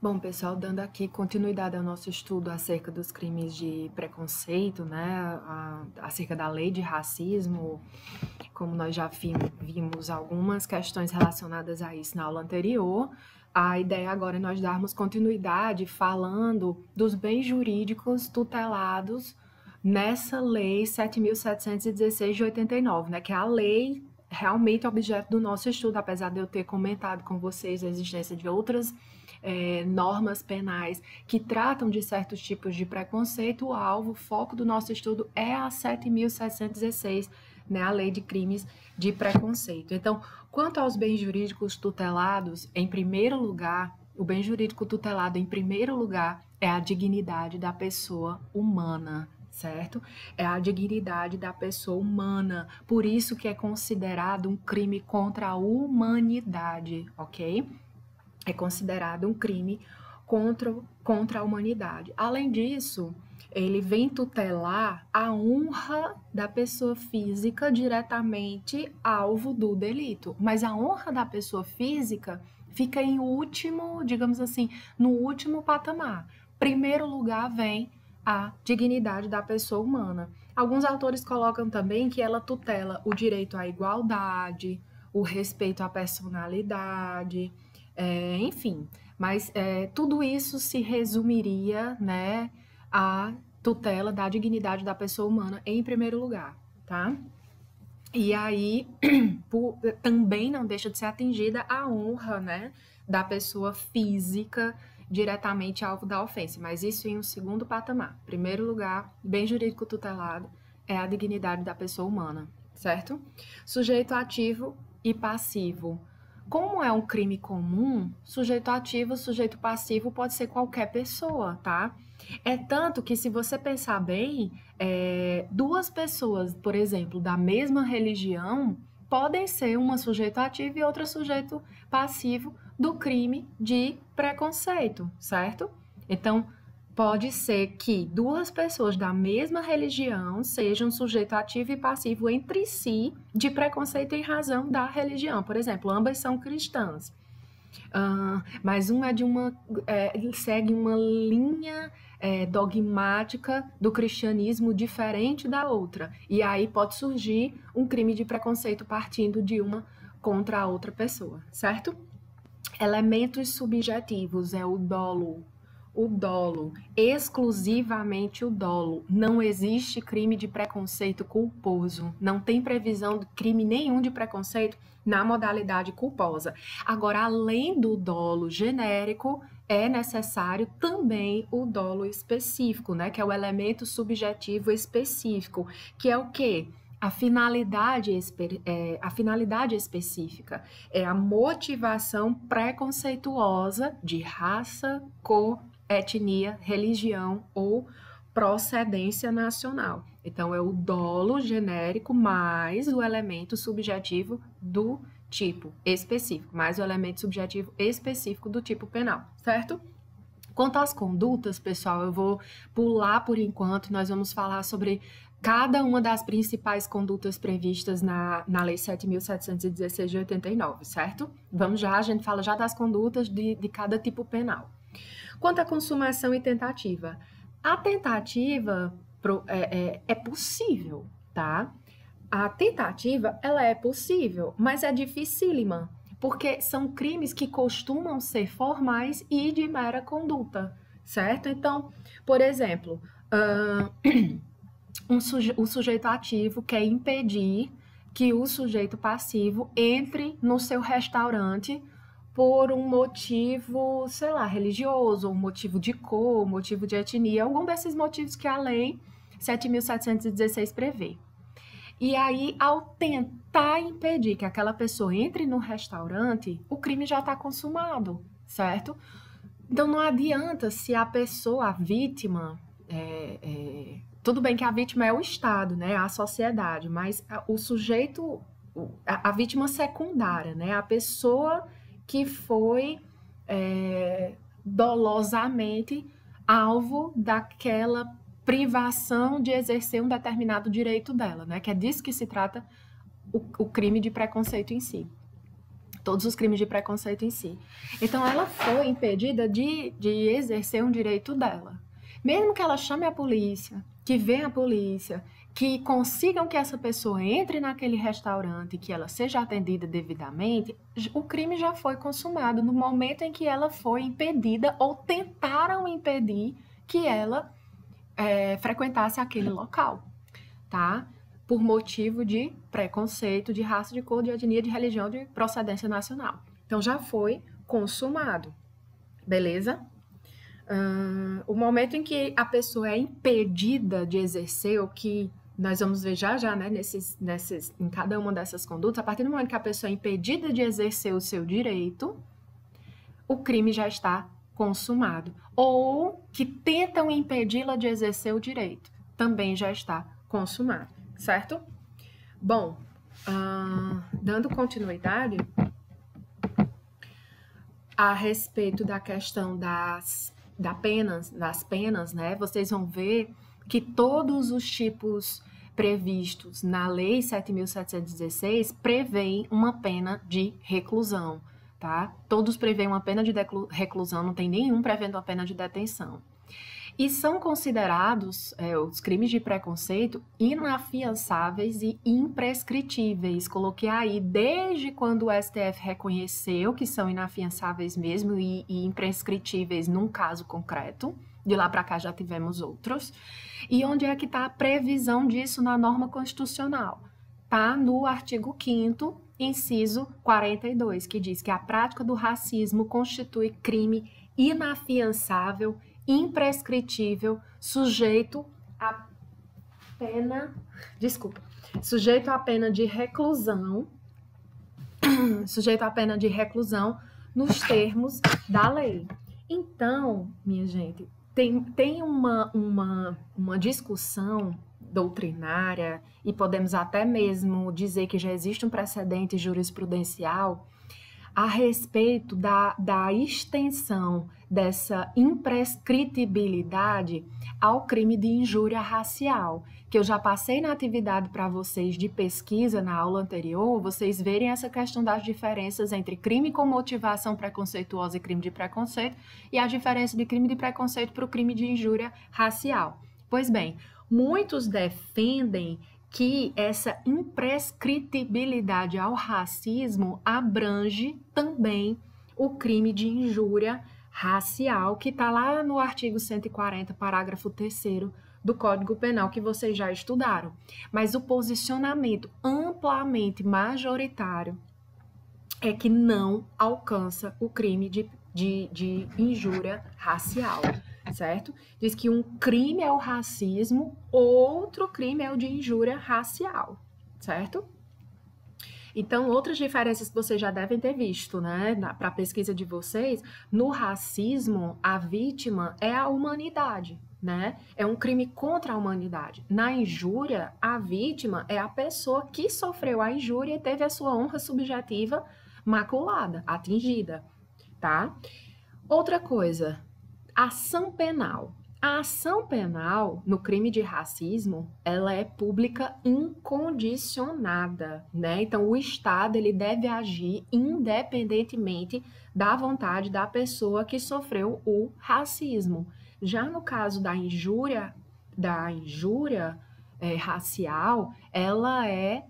Bom, pessoal, dando aqui continuidade ao nosso estudo acerca dos crimes de preconceito, né, acerca da lei de racismo, como nós já vimos algumas questões relacionadas a isso na aula anterior, a ideia agora é nós darmos continuidade falando dos bens jurídicos tutelados nessa lei 7.716 de 89, né, que é a lei realmente objeto do nosso estudo, apesar de eu ter comentado com vocês a existência de outras normas penais que tratam de certos tipos de preconceito, o foco do nosso estudo é a 7.716, né, a lei de crimes de preconceito. Então, quanto aos bens jurídicos tutelados, em primeiro lugar, o bem jurídico tutelado, em primeiro lugar, é a dignidade da pessoa humana, certo? É a dignidade da pessoa humana, por isso que é considerado um crime contra a humanidade, ok? É considerado um crime contra a humanidade. Além disso, ele vem tutelar a honra da pessoa física diretamente alvo do delito. Mas a honra da pessoa física fica em último, digamos assim, no último patamar. Primeiro lugar vem a dignidade da pessoa humana. Alguns autores colocam também que ela tutela o direito à igualdade, o respeito à personalidade, enfim, mas tudo isso se resumiria, né, à tutela da dignidade da pessoa humana em primeiro lugar, tá? E aí também não deixa de ser atingida a honra, né, da pessoa física diretamente alvo da ofensa, mas isso em um segundo patamar. Primeiro lugar, bem jurídico tutelado é a dignidade da pessoa humana, certo? Sujeito ativo e passivo. Como é um crime comum, sujeito ativo, sujeito passivo pode ser qualquer pessoa, tá? É tanto que, se você pensar bem, duas pessoas, por exemplo, da mesma religião, podem ser uma sujeito ativo e outra sujeito passivo do crime de preconceito, certo? Então, pode ser que duas pessoas da mesma religião sejam sujeito ativo e passivo entre si de preconceito em razão da religião. Por exemplo, ambas são cristãs, mas uma segue uma linha dogmática do cristianismo diferente da outra. E aí pode surgir um crime de preconceito partindo de uma contra a outra pessoa, certo? Elementos subjetivos é o dolo, exclusivamente o dolo. Não existe crime de preconceito culposo. Não tem previsão de crime nenhum de preconceito na modalidade culposa. Agora, além do dolo genérico, é necessário também o dolo específico, né? Que é o elemento subjetivo específico, que é o quê? A finalidade específica é a motivação preconceituosa de raça, cor, etnia, religião ou procedência nacional. Então, é o dolo genérico mais o elemento subjetivo do tipo específico, mais o elemento subjetivo específico do tipo penal, certo? Quanto às condutas, pessoal, eu vou pular por enquanto, nós vamos falar sobre cada uma das principais condutas previstas na Lei 7.716 de 89, certo? Vamos já, a gente fala já das condutas de cada tipo penal. Quanto à consumação e tentativa, a tentativa é possível, tá? A tentativa, ela é possível, mas é dificílima, porque são crimes que costumam ser formais e de mera conduta, certo? Então, por exemplo, o sujeito ativo quer impedir que o sujeito passivo entre no seu restaurante por um motivo, sei lá, religioso, um motivo de cor, um motivo de etnia, algum desses motivos que a lei 7.716 prevê. E aí, ao tentar impedir que aquela pessoa entre no restaurante, o crime já está consumado, certo? Então, não adianta se a pessoa, a vítima, tudo bem que a vítima é o Estado, né, a sociedade, mas o sujeito, a vítima secundária, né, a pessoa que foi dolosamente alvo daquela privação de exercer um determinado direito dela, né, que é disso que se trata o crime de preconceito em si. todos os crimes de preconceito em si. Então, ela foi impedida de exercer um direito dela. Mesmo que ela chame a polícia, que venha a polícia, que consigam que essa pessoa entre naquele restaurante, que ela seja atendida devidamente, o crime já foi consumado no momento em que ela foi impedida ou tentaram impedir que ela frequentasse aquele local, tá? Por motivo de preconceito, de raça, de cor, de etnia, de religião, de procedência nacional. Então, já foi consumado, beleza? O momento em que a pessoa é impedida de exercer o que nós vamos ver já, né, em cada uma dessas condutas, a partir do momento que a pessoa é impedida de exercer o seu direito, o crime já está consumado. Ou que tentam impedi-la de exercer o direito, também já está consumado, certo? Bom, dando continuidade a respeito da questão das penas, né? Vocês vão ver que todos os tipos previstos na Lei 7.716 prevêem uma pena de reclusão, tá? Todos prevêem uma pena de reclusão, não tem nenhum prevendo uma pena de detenção. E são considerados os crimes de preconceito inafiançáveis e imprescritíveis. Coloquei aí desde quando o STF reconheceu que são inafiançáveis mesmo e imprescritíveis num caso concreto. De lá para cá já tivemos outros. E onde é que está a previsão disso na norma constitucional? Está no artigo 5º, inciso 42, que diz que a prática do racismo constitui crime inafiançável, imprescritível, sujeito à pena de reclusão, nos termos da lei. Então, minha gente, tem uma discussão doutrinária, e podemos até mesmo dizer que já existe um precedente jurisprudencial a respeito da extensão dessa imprescritibilidade ao crime de injúria racial, que eu já passei na atividade para vocês de pesquisa na aula anterior, vocês verem essa questão das diferenças entre crime com motivação preconceituosa e crime de preconceito, e a diferença de crime de preconceito para o crime de injúria racial. Pois bem, muitos defendem que essa imprescritibilidade ao racismo abrange também o crime de injúria racial, que está lá no artigo 140, parágrafo 3º do Código Penal, que vocês já estudaram. Mas o posicionamento amplamente majoritário é que não alcança o crime de injúria racial, certo? Diz que um crime é o racismo, outro crime é o de injúria racial, certo? Então, outras diferenças que vocês já devem ter visto, né, para a pesquisa de vocês, no racismo, a vítima é a humanidade, né? É um crime contra a humanidade. Na injúria, a vítima é a pessoa que sofreu a injúria e teve a sua honra subjetiva maculada, atingida, tá? Outra coisa, ação penal. A ação penal no crime de racismo, ela é pública incondicionada, né? Então, o Estado, ele deve agir independentemente da vontade da pessoa que sofreu o racismo. Já no caso da injúria racial, ela é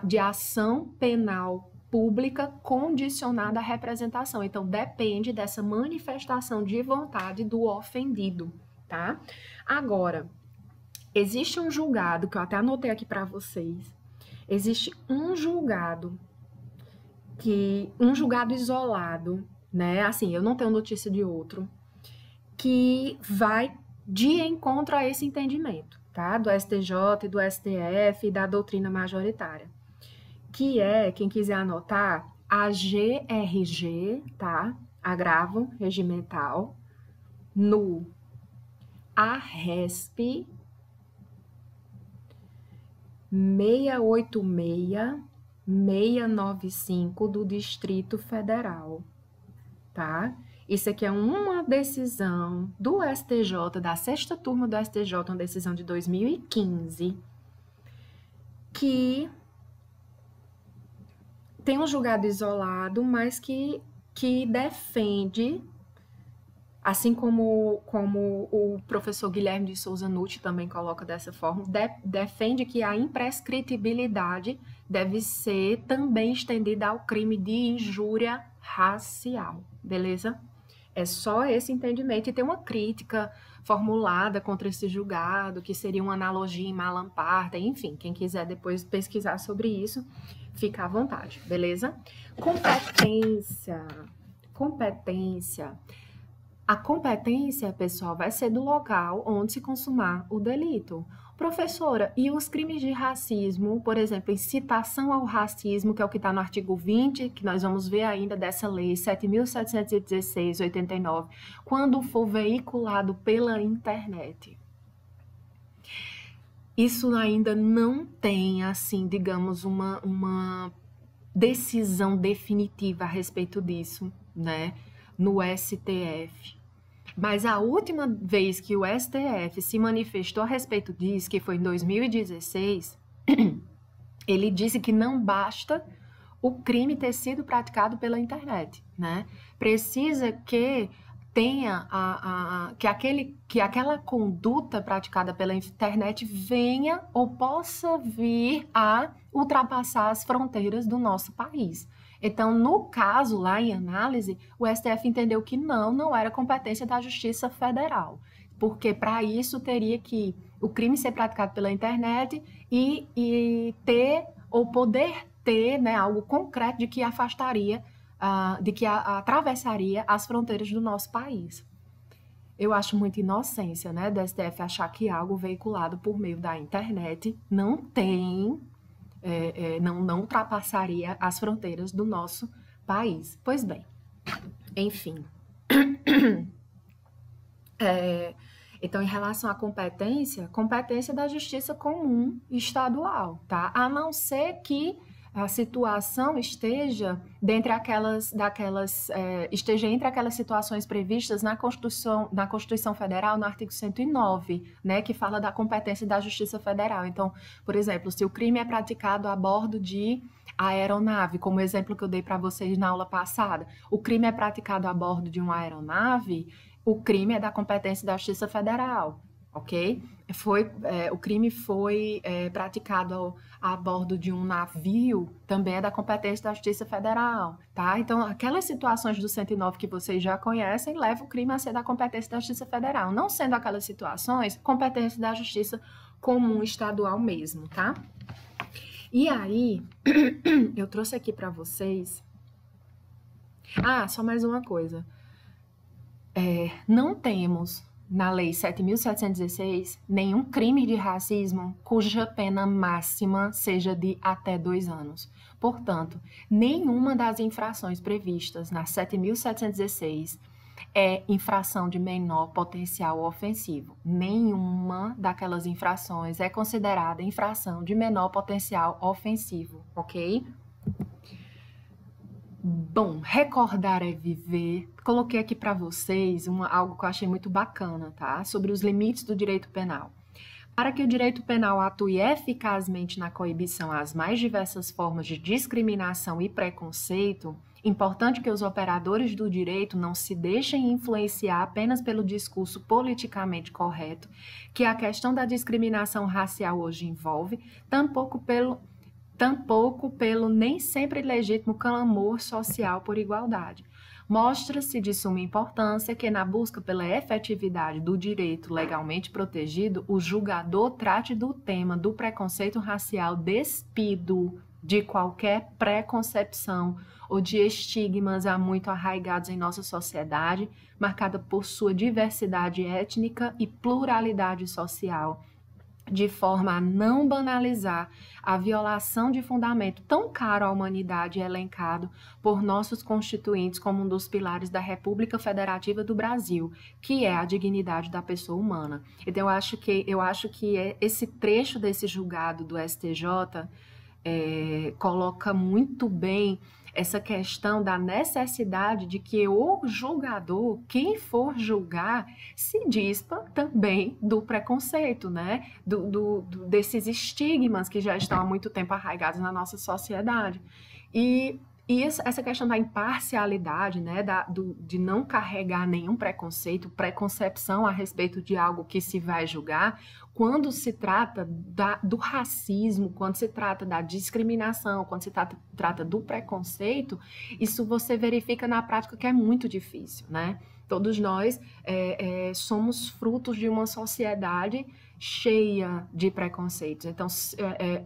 de ação penal pública condicionada à representação. Então, depende dessa manifestação de vontade do ofendido, tá? Agora, existe um julgado, que eu até anotei aqui para vocês, existe um julgado isolado, né? Assim, eu não tenho notícia de outro, que vai de encontro a esse entendimento, tá? Do STJ e do STF e da doutrina majoritária, que é, quem quiser anotar, a GRG, tá? Agravo regimental, no ARESP 686-695 do Distrito Federal, tá? Isso aqui é uma decisão do STJ, da 6ª turma do STJ, uma decisão de 2015, que tem um julgado isolado, mas que defende, assim como o professor Guilherme de Souza Nutti também coloca dessa forma, defende que a imprescritibilidade deve ser também estendida ao crime de injúria racial, beleza? É só esse entendimento, e tem uma crítica formulada contra esse julgado, que seria uma analogia em Malamparte, enfim, quem quiser depois pesquisar sobre isso, fica à vontade, beleza? Competência. A competência, pessoal, vai ser do local onde se consumar o delito. Professora, e os crimes de racismo, por exemplo, incitação ao racismo, que é o que está no artigo 20, que nós vamos ver ainda dessa lei 7.716/89, quando for veiculado pela internet? Isso ainda não tem, assim, digamos, uma decisão definitiva a respeito disso, né, no STF. Mas a última vez que o STF se manifestou a respeito disso, que foi em 2016, ele disse que não basta o crime ter sido praticado pela internet, né? Precisa que tenha que aquela conduta praticada pela internet venha ou possa vir a ultrapassar as fronteiras do nosso país. Então, no caso, lá em análise, o STF entendeu que não era competência da Justiça Federal, porque para isso teria que o crime ser praticado pela internet e ter ou poder ter, né, algo concreto de que afastaria, de que atravessaria as fronteiras do nosso país. Eu acho muita inocência, né, do STF achar que algo veiculado por meio da internet não tem... não ultrapassaria as fronteiras do nosso país. Pois bem, enfim. Então, em relação à competência da justiça comum estadual, tá? A não ser que a situação esteja esteja entre aquelas situações previstas na Constituição Federal, no artigo 109, né, que fala da competência da Justiça Federal. Então, por exemplo, se o crime é praticado a bordo de aeronave, como o exemplo que eu dei para vocês na aula passada, o crime é praticado a bordo de uma aeronave, o crime é da competência da Justiça Federal, ok? O crime foi praticado a bordo de um navio, também é da competência da Justiça Federal, tá? Então, aquelas situações do 109 que vocês já conhecem, levam o crime a ser da competência da Justiça Federal. Não sendo aquelas situações, competência da Justiça Comum Estadual mesmo, tá? E aí, eu trouxe aqui para vocês... só mais uma coisa. Não temos... na Lei 7.716, nenhum crime de racismo cuja pena máxima seja de até 2 anos. Portanto, nenhuma das infrações previstas na 7.716 é infração de menor potencial ofensivo. Nenhuma daquelas infrações é considerada infração de menor potencial ofensivo, ok? Bom, recordar é viver. Coloquei aqui para vocês algo que eu achei muito bacana, tá? Sobre os limites do direito penal. Para que o direito penal atue eficazmente na coibição às mais diversas formas de discriminação e preconceito, importante que os operadores do direito não se deixem influenciar apenas pelo discurso politicamente correto que a questão da discriminação racial hoje envolve, tampouco pelo nem sempre legítimo clamor social por igualdade. Mostra-se de suma importância que, na busca pela efetividade do direito legalmente protegido, o julgador trate do tema do preconceito racial despido de qualquer preconcepção ou de estigmas há muito arraigados em nossa sociedade, marcada por sua diversidade étnica e pluralidade social, de forma a não banalizar a violação de fundamento tão caro à humanidade elencado por nossos constituintes como um dos pilares da República Federativa do Brasil, que é a dignidade da pessoa humana. Então, eu acho que esse trecho desse julgado do STJ coloca muito bem essa questão da necessidade de que o julgador, quem for julgar, se dispa também do preconceito, né? Desses estigmas que já estão há muito tempo arraigados na nossa sociedade. E essa questão da imparcialidade, né, de não carregar nenhum preconceito, preconcepção a respeito de algo que se vai julgar, quando se trata do racismo, quando se trata da discriminação, quando se trata do preconceito, isso você verifica na prática que é muito difícil, né? Todos nós somos frutos de uma sociedade cheia de preconceitos. Então,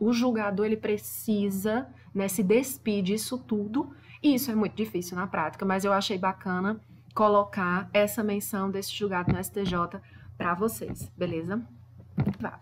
o julgador ele precisa, né, se despir disso tudo, e isso é muito difícil na prática, mas eu achei bacana colocar essa menção desse julgado no STJ para vocês, beleza? Vá.